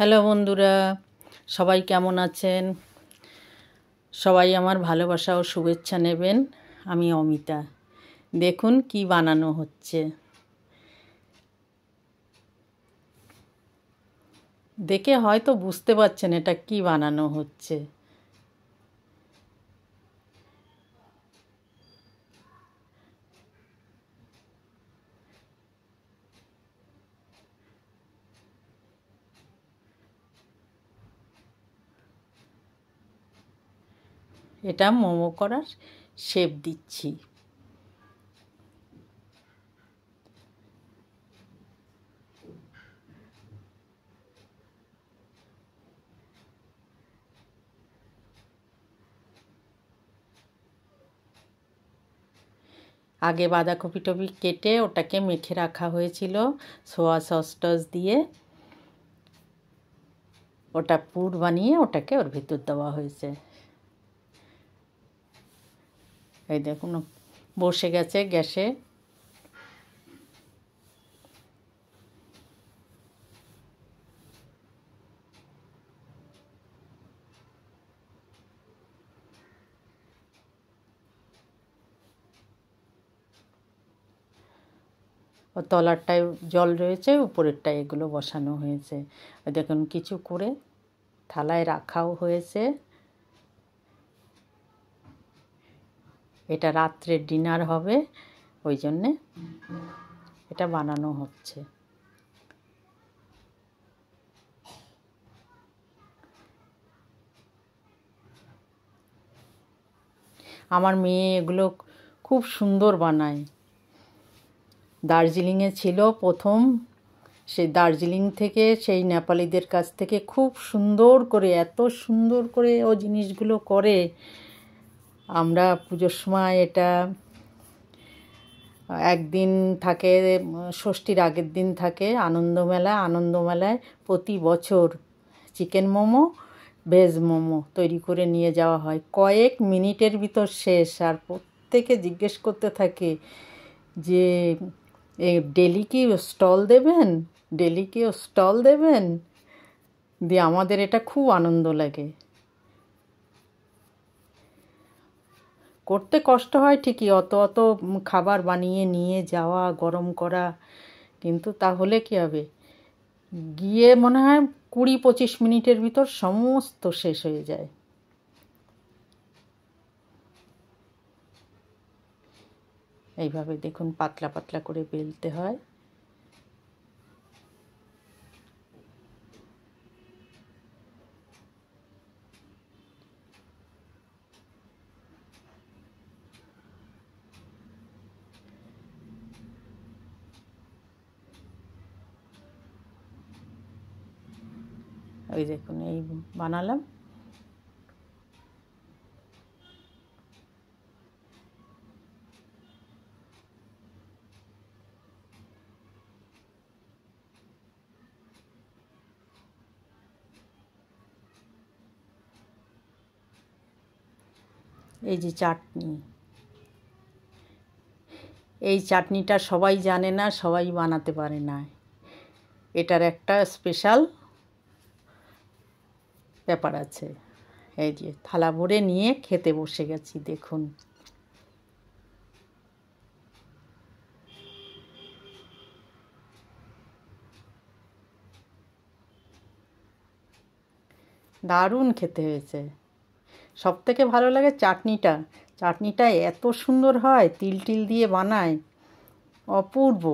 Hello বন্ধুরা, সবাই কেমন আছেন? সবাই আমার ভালোবাসা ও শুভেচ্ছা নেবেন। আমি অমিতা। দেখুন কি বানানো হচ্ছে। দেখে হয়তো বুঝতে পারছেন এটা কি বানানো হচ্ছে। এটা মোমো করার শেপ দিচ্ছি। আগে বাঁধাকপি টপি কেটে ওটাকে মেখে রাখা হয়েছিল সোয়া সস টস দিয়ে। ওটা পুর বানিয়ে ওটাকে ওর ভিতর দেওয়া হয়েছে। এই দেখুন বসে গেছে গ্যাসে। ও তলারটায় জল রয়েছে, উপরেরটায় এগুলো বসানো হয়েছে। দেখুন কিছু করে থালায় রাখাও হয়েছে। এটা রাত্রে ডিনার হবে, ওই জন্যে এটা বানানো হচ্ছে। আমার মেয়ে এগুলো খুব সুন্দর বানায়। দার্জিলিংয়ে ছিল প্রথম, সেই দার্জিলিং থেকে সেই নেপালিদের কাছ থেকে খুব সুন্দর করে, এত সুন্দর করে ও জিনিসগুলো করে। আমরা পুজোর সময় এটা একদিন থাকে, ষষ্ঠীর আগের দিন থাকে আনন্দমেলা। আনন্দমেলায় প্রতি বছর চিকেন মোমো, ভেজ মোমো তৈরি করে নিয়ে যাওয়া হয়। কয়েক মিনিটের ভিতর শেষ। আর প্রত্যেকে জিজ্ঞেস করতে থাকে যে ডেলি কি স্টল দেবেন, ডেলি কি স্টল দেবেন। দিয়ে আমাদের এটা খুব আনন্দ লাগে। করতে কষ্ট হয় ঠিকই, অত অত খাবার বানিয়ে নিয়ে যাওয়া, গরম করা, কিন্তু তাহলে কী হবে, গিয়ে মনে হয় 20-25 মিনিটের ভিতর সমস্ত শেষ হয়ে যায়। এইভাবে দেখুন পাতলা পাতলা করে বেলতে হয়। ওই দেখুন এই বানালাম। এই যে চাটনি, এই চাটনিটা সবাই জানে না, সবাই বানাতে পারে না। এটার একটা স্পেশাল ব্যাপার আছে। এই যে থালা ভরে নিয়ে খেতে বসে গেছি, দেখুন। দারুণ খেতে হয়েছে। সবথেকে ভালো লাগে চাটনিটা। চাটনিটা এত সুন্দর হয়, তিল টিল দিয়ে বানায়, অপূর্ব।